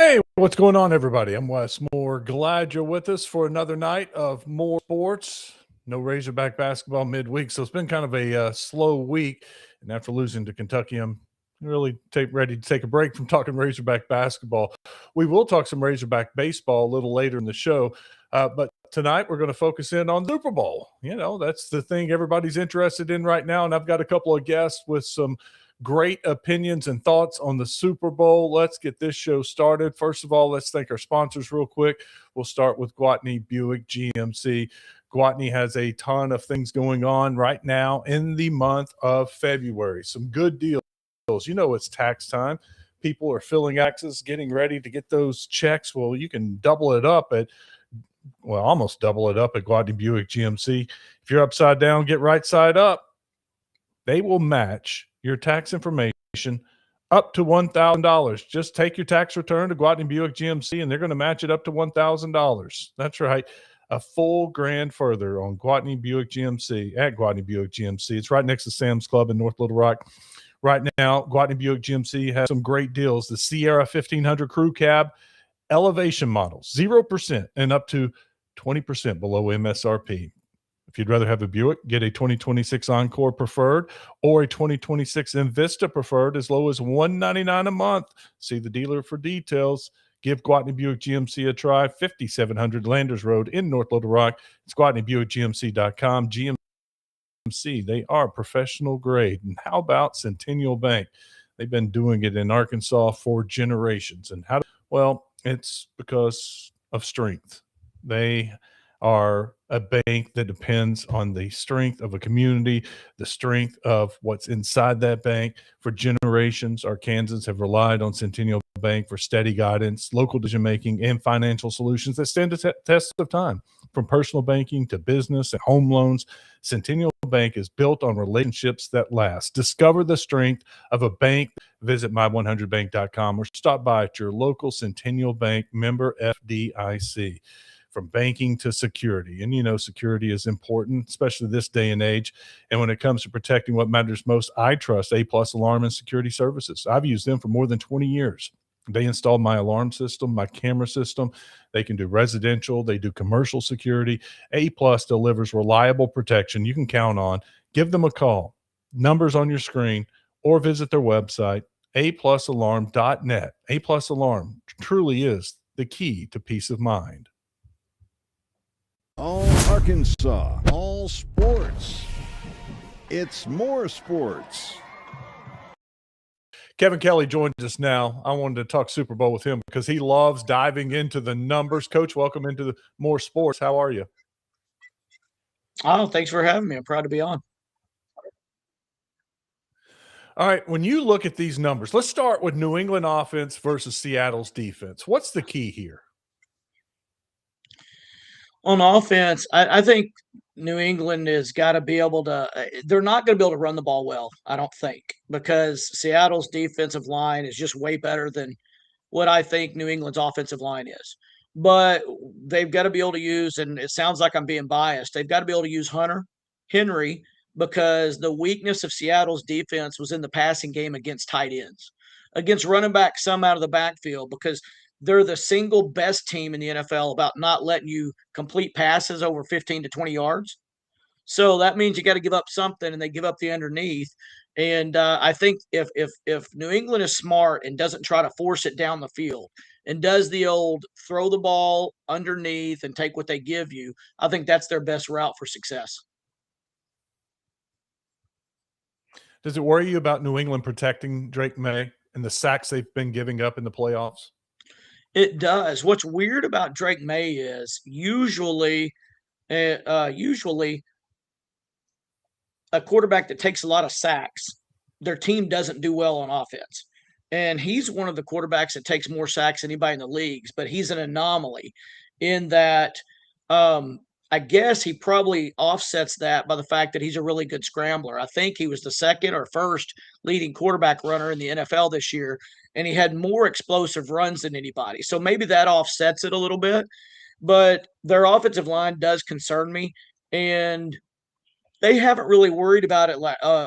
Hey, what's going on, everybody? I'm Wes Moore. Glad you're with us for another night of more sports. No Razorback basketball midweek, so it's been kind of a slow week. And after losing to Kentucky, I'm really ready to take a break from talking Razorback basketball. We will talk some Razorback baseball a little later in the show, but tonight we're going to focus in on Super Bowl. You know, that's the thing everybody's interested in right now, and I've got a couple of guests with some great opinions and thoughts on the Super Bowl. Let's get this show started. First of all, let's thank our sponsors real quick. We'll start with Gwatney Buick GMC. Gwatney has a ton of things going on right now in the month of February. Some good deals. You know, it's tax time. People are filling taxes, getting ready to get those checks. Well, you can double it up almost double it up at Gwatney Buick GMC. If you're upside down, get right side up. They will match your tax information up to $1,000. Just take your tax return to Gwatney Buick GMC, and they're going to match it up to $1,000. That's right. A full grand further on Gwatney Buick GMC at Gwatney Buick GMC. It's right next to Sam's Club in North Little Rock. Right now, Gwatney Buick GMC has some great deals. The Sierra 1500 Crew Cab Elevation models, 0% and up to 20% below MSRP. If you'd rather have a Buick, get a 2026 Encore Preferred or a 2026 Invista Preferred as low as $199 a month. See the dealer for details. Give Gwatney Buick GMC a try. 5700 Landers Road in North Little Rock. It's GwatneyBuickGMC.com. GMC, they are professional grade. And how about Centennial Bank? They've been doing it in Arkansas for generations. And well, it's because of strength. They are a bank that depends on the strength of a community, the strength of what's inside that bank. For generations, Arkansans have relied on Centennial Bank for steady guidance, local decision-making, and financial solutions that stand the test of time. From personal banking to business and home loans, Centennial Bank is built on relationships that last. Discover the strength of a bank. Visit my100bank.com or stop by at your local Centennial Bank member FDIC. From banking to security. And, you know, security is important, especially this day and age. And when it comes to protecting what matters most, I trust A+ Alarm and Security Services. I've used them for more than 20 years. They installed my alarm system, my camera system. They can do residential. They do commercial security. A+ delivers reliable protection you can count on. Give them a call. Numbers on your screen, or visit their website, aplusalarm.net. A+ Alarm truly is the key to peace of mind. All Arkansas, all sports. It's more sports. Kevin Kelley joins us now. I wanted to talk Super Bowl with him because he loves diving into the numbers. Coach, welcome into the more sports. How are you? Oh, thanks for having me. I'm proud to be on. All right, when you look at these numbers, let's start with New England offense versus Seattle's defense. What's the key here? On offense, I think New England has got to be able to they're not going to be able to run the ball well, I don't think, because Seattle's defensive line is just way better than what I think New England's offensive line is. But they've got to be able to use, and it sounds like I'm being biased, they've got to be able to use Henry, because the weakness of Seattle's defense was in the passing game against tight ends, against running back some out of the backfield, because they're the single best team in the NFL about not letting you complete passes over 15 to 20 yards. So that means you got to give up something, and they give up the underneath. And I think if New England is smart and doesn't try to force it down the field and does the old throw the ball underneath and take what they give you, I think that's their best route for success. Does it worry you about New England protecting Drake May and the sacks they've been giving up in the playoffs? It does. What's weird about Drake May is usually a quarterback that takes a lot of sacks, their team doesn't do well on offense. And he's one of the quarterbacks that takes more sacks than anybody in the leagues, but he's an anomaly in that I guess he probably offsets that by the fact that he's a really good scrambler. I think he was the second or first leading quarterback runner in the NFL this year, and he had more explosive runs than anybody. So maybe that offsets it a little bit, but their offensive line does concern me, and they haven't really worried about it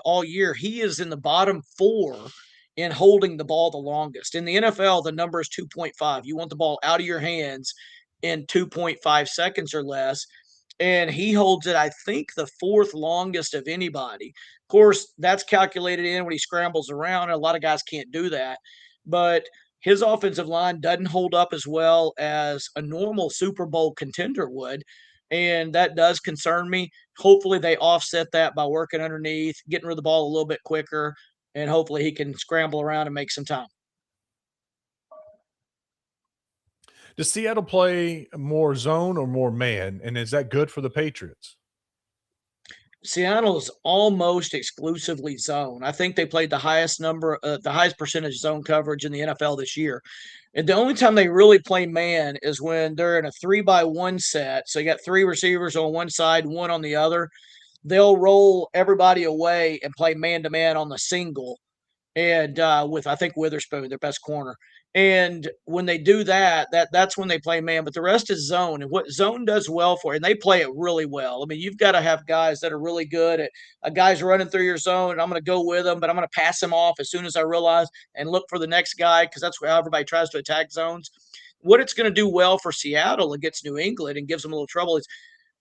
all year. He is in the bottom 4 in holding the ball the longest. In the NFL, the number is 2.5. You want the ball out of your hands in 2.5 seconds or less. And he holds it, I think, the fourth longest of anybody. Of course, that's calculated in when he scrambles around, and a lot of guys can't do that. But his offensive line doesn't hold up as well as a normal Super Bowl contender would. And that does concern me. Hopefully, they offset that by working underneath, getting rid of the ball a little bit quicker, and hopefully he can scramble around and make some time. Does Seattle play more zone or more man? And is that good for the Patriots? Seattle is almost exclusively zone. I think they played the highest percentage zone coverage in the NFL this year. And the only time they really play man is when they're in a 3-by-1 set. So you got three receivers on one side, one on the other. They'll roll everybody away and play man to man on the single. And with, I think, Witherspoon, their best corner. And when they do that's when they play man, but the rest is zone. And what zone does well for, and they play it really well. I mean, you've got to have guys that are really good at a guy's running through your zone, and I'm going to go with him, but I'm going to pass him off as soon as I realize and look for the next guy because that's how everybody tries to attack zones. What it's going to do well for Seattle against New England and gives them a little trouble is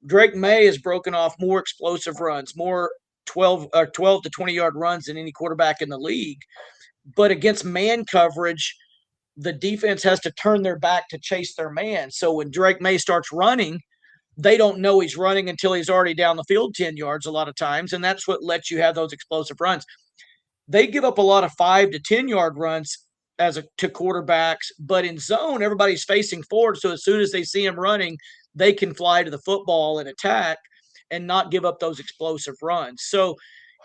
Drake May has broken off more explosive runs, more 12 to 20-yard runs than any quarterback in the league. But against man coverage, the defense has to turn their back to chase their man. So when Drake May starts running, they don't know he's running until he's already down the field 10 yards a lot of times, and that's what lets you have those explosive runs. They give up a lot of 5 to 10-yard runs to quarterbacks, but in zone, everybody's facing forward. So as soon as they see him running, they can fly to the football and attack and not give up those explosive runs. So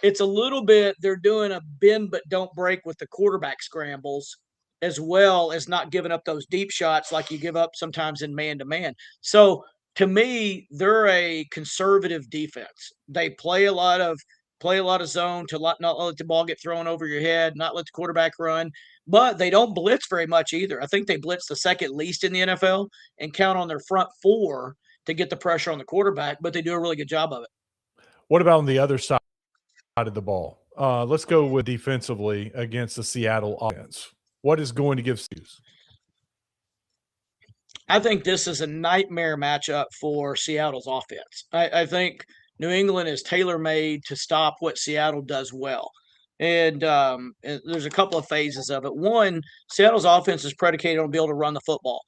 it's a little bit, they're doing a bend but don't break with the quarterback scrambles, as well as not giving up those deep shots like you give up sometimes in man-to-man. So to me, they're a conservative defense. They play a lot of zone to not let the ball get thrown over your head, not let the quarterback run, but they don't blitz very much either. I think they blitz the second least in the NFL and count on their front four to get the pressure on the quarterback, but they do a really good job of it. What about on the other side of the ball? Let's go with defensively against the Seattle offense. What is going to give Stews? I think this is a nightmare matchup for Seattle's offense. I think New England is tailor-made to stop what Seattle does well. And there's a couple of phases of it. One, Seattle's offense is predicated on being able to run the football.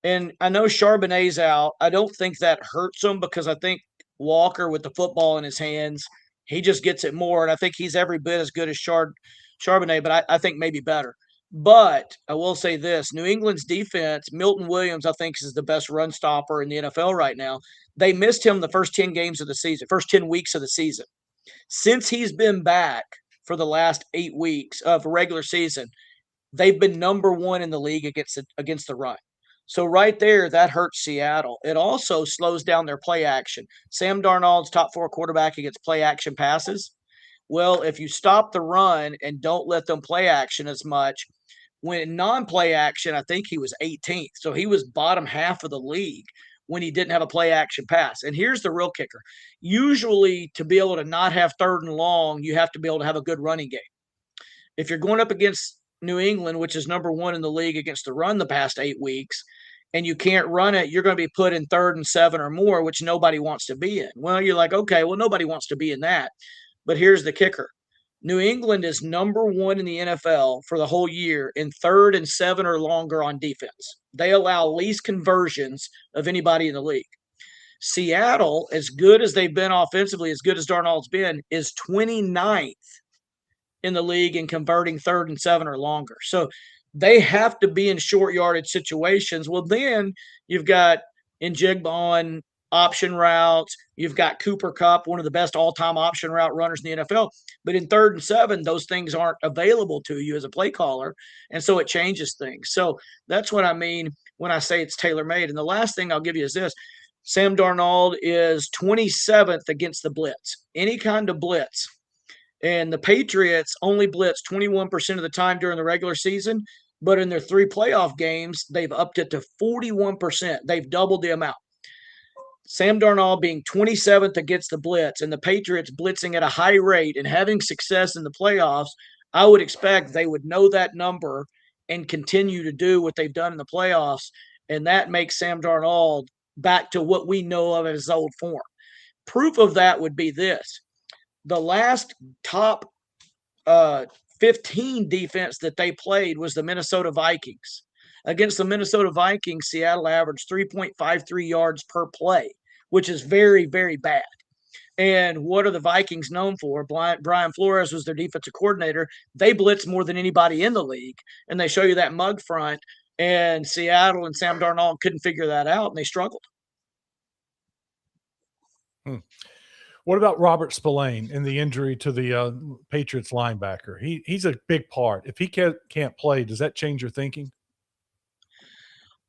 And I know Charbonnet's out. I don't think that hurts them because I think Walker with the football in his hands, he just gets it more. And I think he's every bit as good as Charbonnet, but I think maybe better. But I will say this, New England's defense, Milton Williams, I think, is the best run stopper in the NFL right now. They missed him the first 10 games of the season, first 10 weeks of the season. Since he's been back for the last 8 weeks of regular season, they've been number one in the league against the run. So right there, that hurts Seattle. It also slows down their play action. Sam Darnold's top 4 quarterback against play action passes. Well, if you stop the run and don't let them play action as much, when non-play action, I think he was 18th. So he was bottom half of the league when he didn't have a play action pass. And here's the real kicker. Usually to be able to not have third and long, you have to be able to have a good running game. If you're going up against New England, which is number one in the league against the run the past 8 weeks, and you can't run it, you're going to be put in 3rd and 7 or more, which nobody wants to be in. Well, you're like, okay, well, nobody wants to be in that. But here's the kicker. New England is number one in the NFL for the whole year in 3rd and 7 or longer on defense. They allow least conversions of anybody in the league. Seattle, as good as they've been offensively, as good as Darnold's been, is 29th in the league in converting 3rd and 7 or longer. So they have to be in short yardage situations. Well, then you've got Njigba on option routes. You've got Cooper Kupp, one of the best all-time option route runners in the NFL. But in 3rd and 7, those things aren't available to you as a play caller. And so it changes things. So that's what I mean when I say it's tailor-made. And the last thing I'll give you is this. Sam Darnold is 27th against the blitz, any kind of blitz. And the Patriots only blitz 21% of the time during the regular season. But in their 3 playoff games, they've upped it to 41%. They've doubled the amount. Sam Darnold being 27th against the blitz and the Patriots blitzing at a high rate and having success in the playoffs, I would expect they would know that number and continue to do what they've done in the playoffs, and that makes Sam Darnold back to what we know of as his old form. Proof of that would be this. The last top 15 defense that they played was the Minnesota Vikings. Against the Minnesota Vikings, Seattle averaged 3.53 yards per play, which is very, very bad. And what are the Vikings known for? Brian Flores was their defensive coordinator. They blitz more than anybody in the league, and they show you that mug front. And Seattle and Sam Darnold couldn't figure that out, and they struggled. What about Robert Spillane and the injury to the Patriots linebacker? He's a big part. If he can't play, does that change your thinking?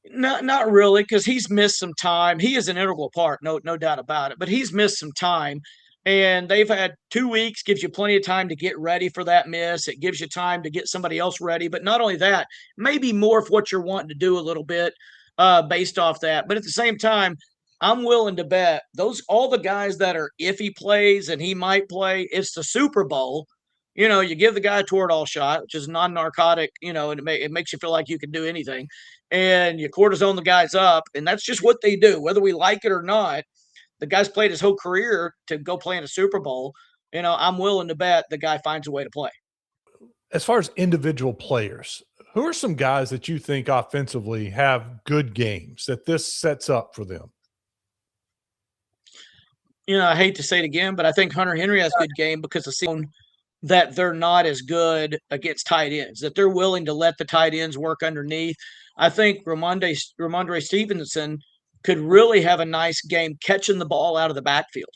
Not really, because he's missed some time. He is an integral part, no doubt about it. But he's missed some time, and they've had 2 weeks. Gives you plenty of time to get ready for that miss. It gives you time to get somebody else ready. But not only that, maybe more of what you're wanting to do a little bit based off that. But at the same time, I'm willing to bet all the guys that are if he plays and he might play, it's the Super Bowl. You give the guy a Toradol shot, which is non-narcotic, and it makes you feel like you can do anything. And you cortisone the guys up, and that's just what they do, whether we like it or not. The guy's played his whole career to go play in a Super Bowl. I'm willing to bet the guy finds a way to play. As far as individual players, who are some guys that you think offensively have good games that this sets up for them? I hate to say it again, but I think Hunter Henry has a good game because of seeing that they're not as good against tight ends, that they're willing to let the tight ends work underneath. I think Ramondre Stevenson could really have a nice game catching the ball out of the backfield.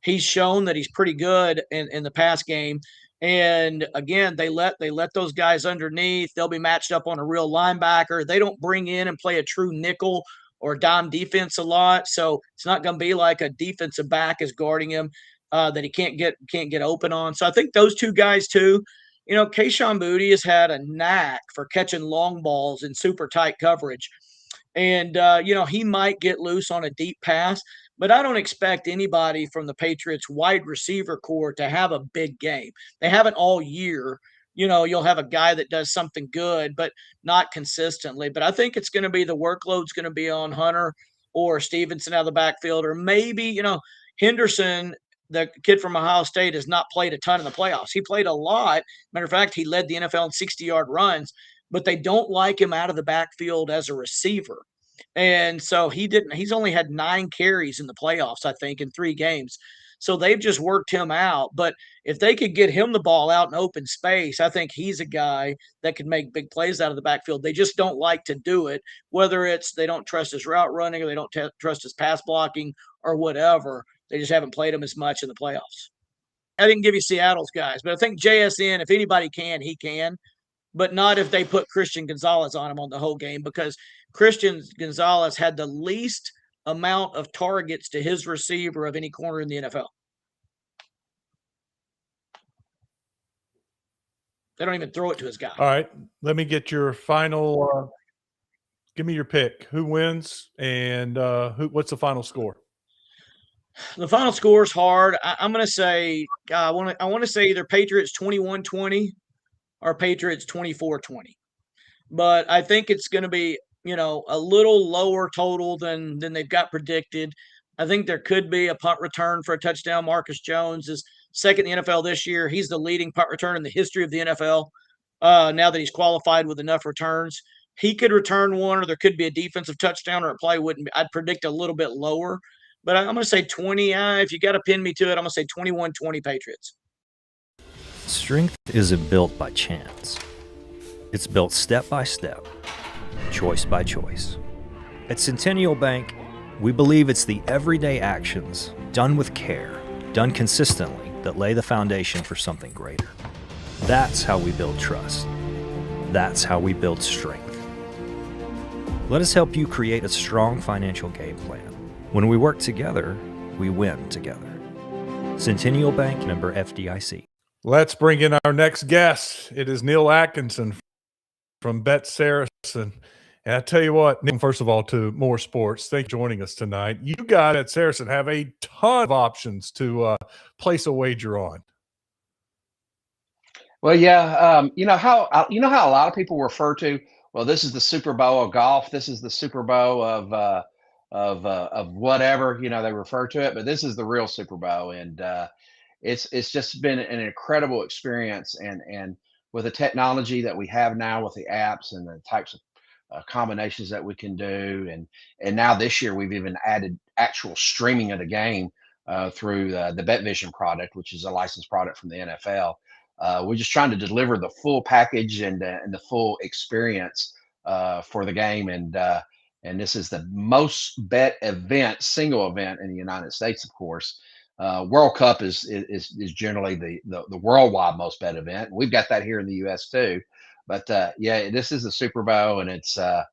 He's shown that he's pretty good in the pass game. And again, they let those guys underneath. They'll be matched up on a real linebacker. They don't bring in and play a true nickel or dime defense a lot. So it's not going to be like a defensive back is guarding him that he can't get open on. So I think those two guys too. Kayshon Boutte has had a knack for catching long balls in super tight coverage. And, he might get loose on a deep pass, but I don't expect anybody from the Patriots wide receiver core to have a big game. They haven't all year. You'll have a guy that does something good, but not consistently. But I think it's going to be the workload's going to be on Hunter or Stevenson out of the backfield, or maybe, Henderson, the kid from Ohio State, has not played a ton in the playoffs. He played a lot. Matter of fact, he led the NFL in 60-yard runs, but they don't like him out of the backfield as a receiver. And so he's only had 9 carries in the playoffs, I think, in 3 games. So they've just worked him out. But if they could get him the ball out in open space, I think he's a guy that could make big plays out of the backfield. They just don't like to do it, whether it's they don't trust his route running or they don't trust his pass blocking or whatever. They just haven't played him as much in the playoffs. I didn't give you Seattle's guys, but I think JSN, if anybody can, he can, but not if they put Christian Gonzalez on him on the whole game, because Christian Gonzalez had the least amount of targets to his receiver of any corner in the NFL. They don't even throw it to his guy. All right. Let me get your final give me your pick. Who wins and what's the final score? The final score is hard. I'm going to say I want to say either Patriots 21-20 or Patriots 24-20. But I think it's going to be, a little lower total than they've got predicted. I think there could be a punt return for a touchdown. Marcus Jones is second in the NFL this year. He's the leading punt return in the history of the NFL. Now that he's qualified with enough returns, he could return one, or there could be a defensive touchdown, or it probably wouldn't be. I'd predict a little bit lower, but I'm going to say 20. If you got to pin me to it, I'm going to say 21-20 Patriots. Strength isn't built by chance. It's built step by step, choice by choice. At Centennial Bank, we believe it's the everyday actions, done with care, done consistently, that lay the foundation for something greater. That's how we build trust. That's how we build strength. Let us help you create a strong financial game plan. When we work together, we win together. Centennial Bank, member FDIC. Let's bring in our next guest. It is Neal Atkinson from Bet Saracen. And I tell you what, first of all, to More Sports, thank you for joining us tonight. You guys at Saracen have a ton of options to place a wager on. Well, yeah, you know how a lot of people refer to, well, this is the Super Bowl of golf. This is the Super Bowl of whatever, they refer to it, but this is the real Super Bowl. And it's just been an incredible experience. And with the technology that we have now with the apps and the types of combinations that we can do, and now this year we've even added actual streaming of the game through the BetVision product, which is a licensed product from the NFL. We're just trying to deliver the full package and the full experience for the game. And this is the most bet event, single event in the United States, of course. World Cup is generally the worldwide most bet event. We've got that here in the U.S. too. But yeah, this is the Super Bowl, and it's a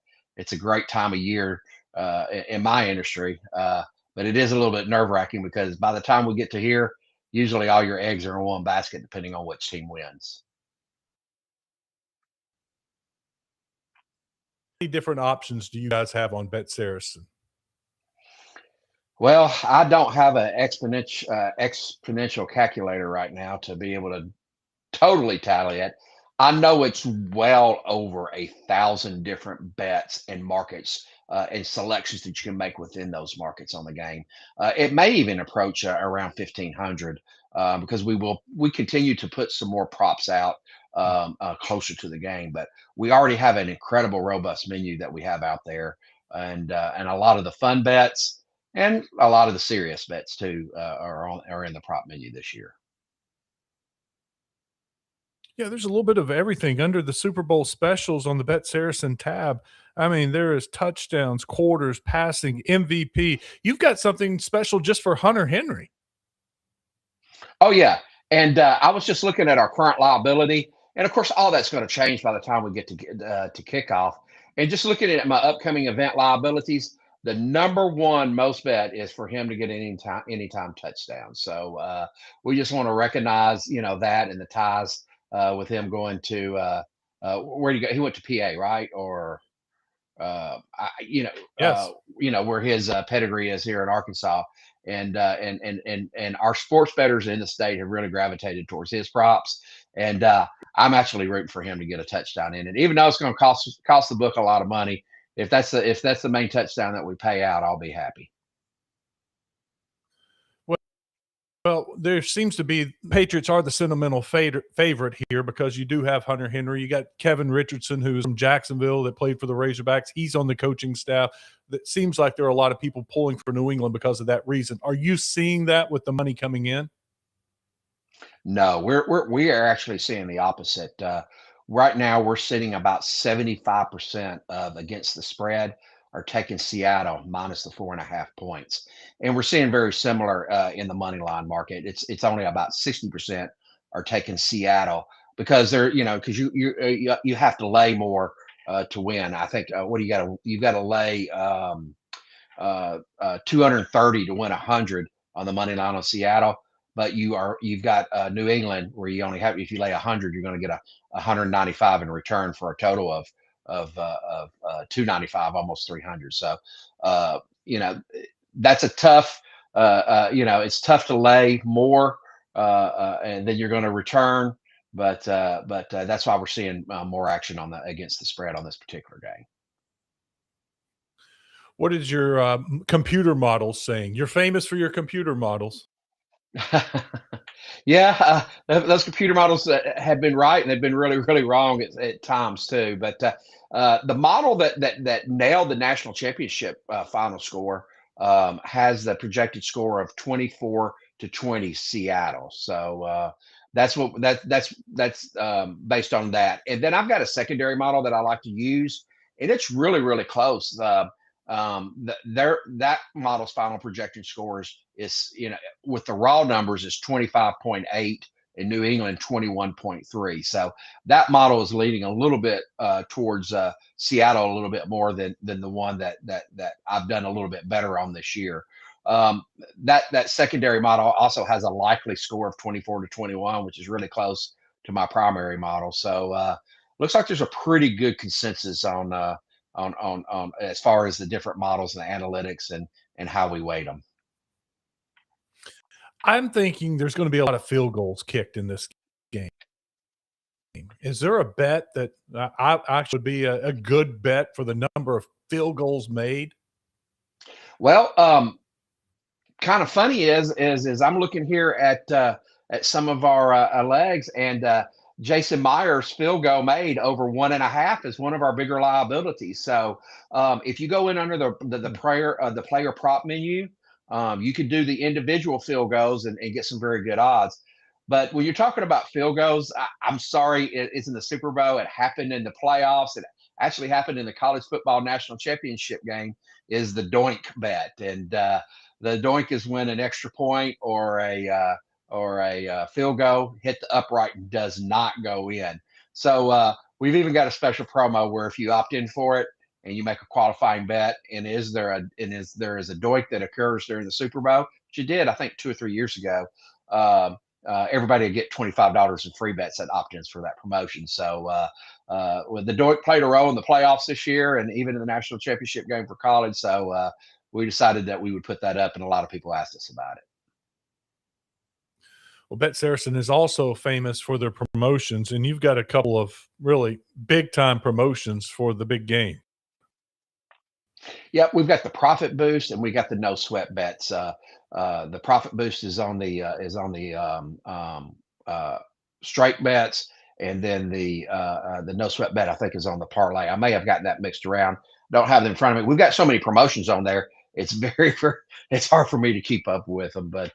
great time of year in my industry. But it is a little bit nerve wracking because by the time we get to here, usually all your eggs are in one basket, depending on which team wins. Many different options do you guys have on Bet Saracen? Well, I don't have an exponential calculator right now to be able to totally tally it. I know it's well over 1,000 different bets and markets and selections that you can make within those markets on the game. It may even approach around 1,500 because we continue to put some more props out closer to the game. But we already have an incredible, robust menu that we have out there, and a lot of the fun bets and a lot of the serious bets too are in the prop menu this year. Yeah, there's a little bit of everything under the Super Bowl specials on the Bet Saracen tab. I mean, there is touchdowns, quarters, passing, MVP. You've got something special just for Hunter Henry. Oh yeah, and I was just looking at our current liability, and of course, all that's going to change by the time we get to kickoff. And just looking at my upcoming event liabilities, the number one most bet is for him to get anytime touchdown. So we just want to recognize, that and the ties with him going to where do you go? He went to PA, right? Or I, Yes. where his pedigree is here in Arkansas, and our sports bettors in the state have really gravitated towards his props, and I'm actually rooting for him to get a touchdown in it, even though it's going to cost the book a lot of money. If that's the main touchdown that we pay out, I'll be happy. Well, there seems to be Patriots are the sentimental favorite here because you do have Hunter Henry. You got Kevin Richardson, who's from Jacksonville that played for the Razorbacks. He's on the coaching staff. That seems like there are a lot of people pulling for New England because of that reason. Are you seeing that with the money coming in? No, we are actually seeing the opposite. Right now, we're sitting about 75% of against the spread are taking Seattle minus the 4.5 points, and we're seeing very similar in the money line market. It's only about 60% are taking Seattle because because you have to lay more to win. I think what do you've got to lay 230 to win 100 on the money line on Seattle. But you've got New England where you only have, if you lay 100, you're going to get a 195 in return for a total of 295, almost 300. So that's a tough. It's tough to lay more, and then you're going to return. But that's why we're seeing more action on the against the spread on this particular game. What is your computer models saying? You're famous for your computer models. Yeah, those computer models have been right, and they've been really, really wrong at times too. But the model that nailed the national championship final score has the projected score of 24-20 Seattle. So that's based on that. And then I've got a secondary model that I like to use, and it's really, really close. That model's final projected scores is, with the raw numbers, is 25.8 and New England 21.3. So that model is leading a little bit towards Seattle a little bit more than the one that I've done a little bit better on this year. That secondary model also has a likely score of 24-21, which is really close to my primary model. So looks like there's a pretty good consensus on as far as the different models and the analytics and how we weight them. I'm thinking there's going to be a lot of field goals kicked in this game. Is there a bet that I actually be a good bet for the number of field goals made? Well, kind of funny is I'm looking here at some of our legs, and Jason Myers' field goal made over 1.5 is one of our bigger liabilities. So if you go in under the player prop menu, you could do the individual field goals and get some very good odds. But when you're talking about field goals, I'm sorry, it's in the Super Bowl. It happened in the playoffs. It actually happened in the college football national championship game. Is the doink bet, and the doink is when an extra point or a field goal hit the upright and does not go in. So we've even got a special promo where if you opt in for it and you make a qualifying bet, and there is a doink that occurs during the Super Bowl, which you did, I think, 2 or 3 years ago. Everybody will get $25 in free bets at opt-ins for that promotion. So with the doink played a role in the playoffs this year and even in the national championship game for college. So we decided that we would put that up, and a lot of people asked us about it. Well, Bet Saracen is also famous for their promotions, and you've got a couple of really big-time promotions for the big game. Yep, we've got the profit boost and we got the no sweat bets. The profit boost is on the strike bets, and then the no sweat bet I think is on the parlay. I may have gotten that mixed around. Don't have them in front of me. We've got so many promotions on there. It's it's hard for me to keep up with them. But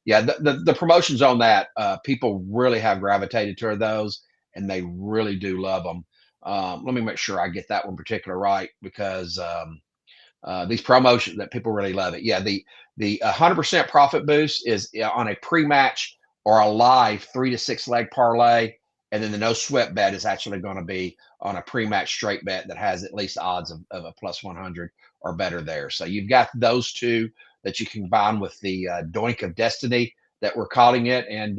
yeah, the promotions on that, people really have gravitated toward those, and they really do love them. Let me make sure I get that one particular right, because these promotions that people really love it. Yeah, the 100% profit boost is on a pre-match or a live 3 to 6 leg parlay, and then the no sweat bet is actually going to be on a pre-match straight bet that has at least odds of a plus 100 or better there. So you've got those two that you can combine with the doink of destiny that we're calling it, and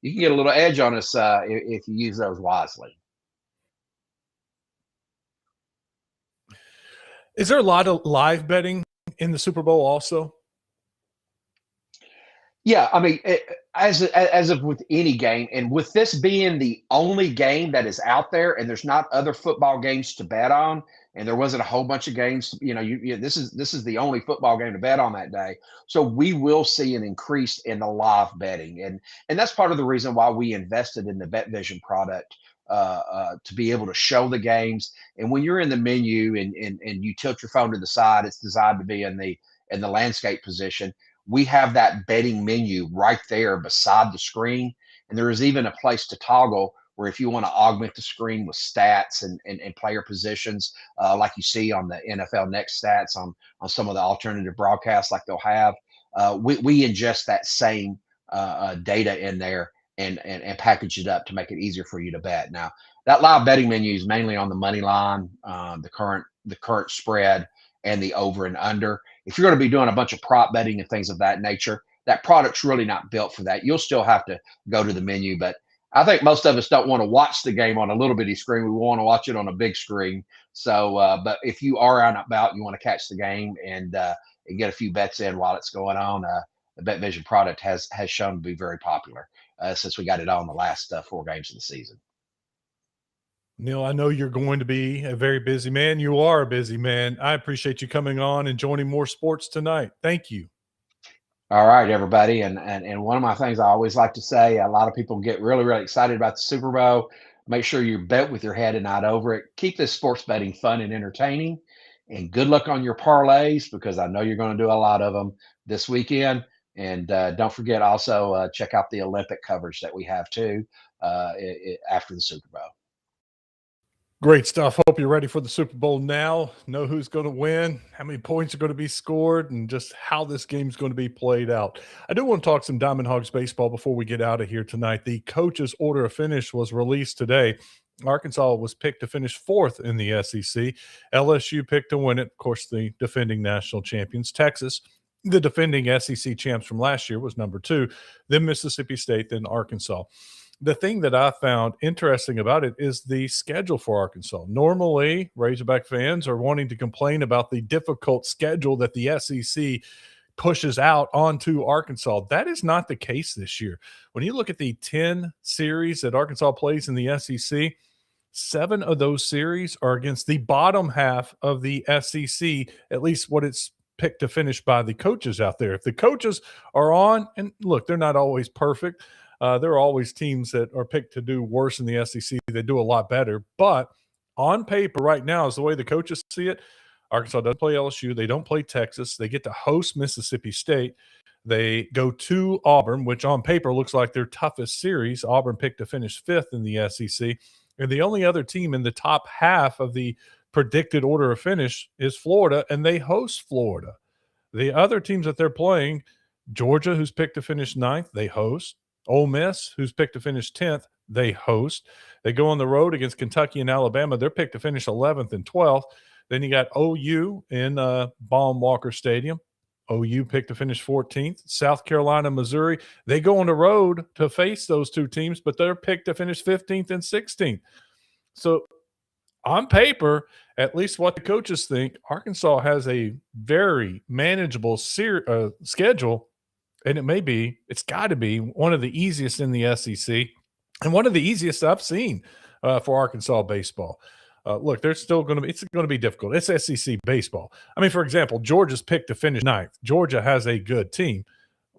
you can get a little edge on us if you use those wisely. Is there a lot of live betting in the Super Bowl also? Yeah, I mean, as of with any game, and with this being the only game that is out there, and there's not other football games to bet on, and there wasn't a whole bunch of games. This is the only football game to bet on that day. So we will see an increase in the live betting, and that's part of the reason why we invested in the Bet Vision product, to be able to show the games. And when you're in the menu and you tilt your phone to the side, it's designed to be in the landscape position. We have that betting menu right there beside the screen. And there is even a place to toggle where if you want to augment the screen with stats and player positions, like you see on the NFL Next stats on some of the alternative broadcasts like they'll have, we ingest that same data in there and package it up to make it easier for you to bet. Now, that live betting menu is mainly on the money line, the current spread, and the over and under. If you're going to be doing a bunch of prop betting and things of that nature, that product's really not built for that. You'll still have to go to the menu, but I think most of us don't want to watch the game on a little bitty screen. We want to watch it on a big screen. So, but if you are out and about, you want to catch the game and get a few bets in while it's going on, the Bet Vision product has shown to be very popular since we got it on the last 4 games of the season. Neal, I know you're going to be a very busy man. You are a busy man. I appreciate you coming on and joining More Sports tonight. Thank you. All right, everybody. And one of my things I always like to say, a lot of people get really, really excited about the Super Bowl. Make sure you bet with your head and not over it. Keep this sports betting fun and entertaining. And good luck on your parlays, because I know you're going to do a lot of them this weekend. And don't forget also check out the Olympic coverage that we have too after the Super Bowl. Great stuff. Hope you're ready for the Super Bowl now. Know who's going to win, how many points are going to be scored, and just how this game's going to be played out. I do want to talk some Diamond Hogs baseball before we get out of here tonight. The coach's order of finish was released today. Arkansas was picked to finish 4th in the SEC. LSU picked to win it. Of course, the defending national champions. Texas, the defending SEC champs from last year, was number 2. Then Mississippi State, then Arkansas. The thing that I found interesting about it is the schedule for Arkansas. Normally, Razorback fans are wanting to complain about the difficult schedule that the SEC pushes out onto Arkansas. That is not the case this year. When you look at the 10 series that Arkansas plays in the SEC, 7 of those series are against the bottom half of the SEC, at least what it's picked to finish by the coaches out there. If the coaches are on, and look, they're not always perfect. There are always teams that are picked to do worse in the SEC. They do a lot better. But on paper right now is the way the coaches see it. Arkansas doesn't play LSU. They don't play Texas. They get to host Mississippi State. They go to Auburn, which on paper looks like their toughest series. Auburn picked to finish 5th in the SEC. And the only other team in the top half of the predicted order of finish is Florida, and they host Florida. The other teams that they're playing, Georgia, who's picked to finish 9th, they host. Ole Miss, who's picked to finish 10th, they host. They go on the road against Kentucky and Alabama. They're picked to finish 11th and 12th. Then you got OU in Baum-Walker Stadium. OU picked to finish 14th. South Carolina, Missouri, they go on the road to face those two teams, but they're picked to finish 15th and 16th. So on paper, at least what the coaches think, Arkansas has a very manageable schedule, and it's got to be one of the easiest in the SEC and one of the easiest I've seen for Arkansas baseball. Look, it's going to be difficult. It's SEC baseball. I mean, for example, Georgia's picked to finish 9th. Georgia has a good team,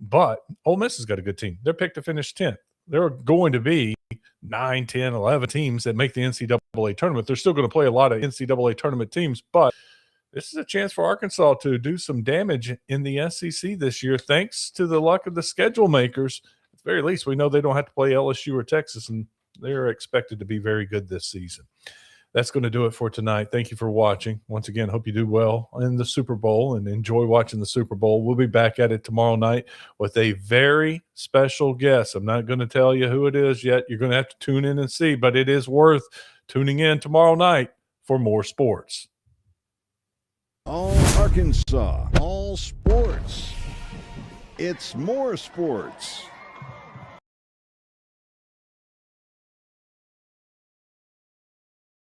but Ole Miss has got a good team. They're picked to finish 10th. There are going to be 9, 10, 11 teams that make the NCAA tournament. They're still going to play a lot of NCAA tournament teams, but this is a chance for Arkansas to do some damage in the SEC this year, thanks to the luck of the schedule makers. At the very least, we know they don't have to play LSU or Texas, and they're expected to be very good this season. That's going to do it for tonight. Thank you for watching. Once again, hope you do well in the Super Bowl and enjoy watching the Super Bowl. We'll be back at it tomorrow night with a very special guest. I'm not going to tell you who it is yet. You're going to have to tune in and see, but it is worth tuning in tomorrow night for more sports. All Arkansas, all sports. It's more sports.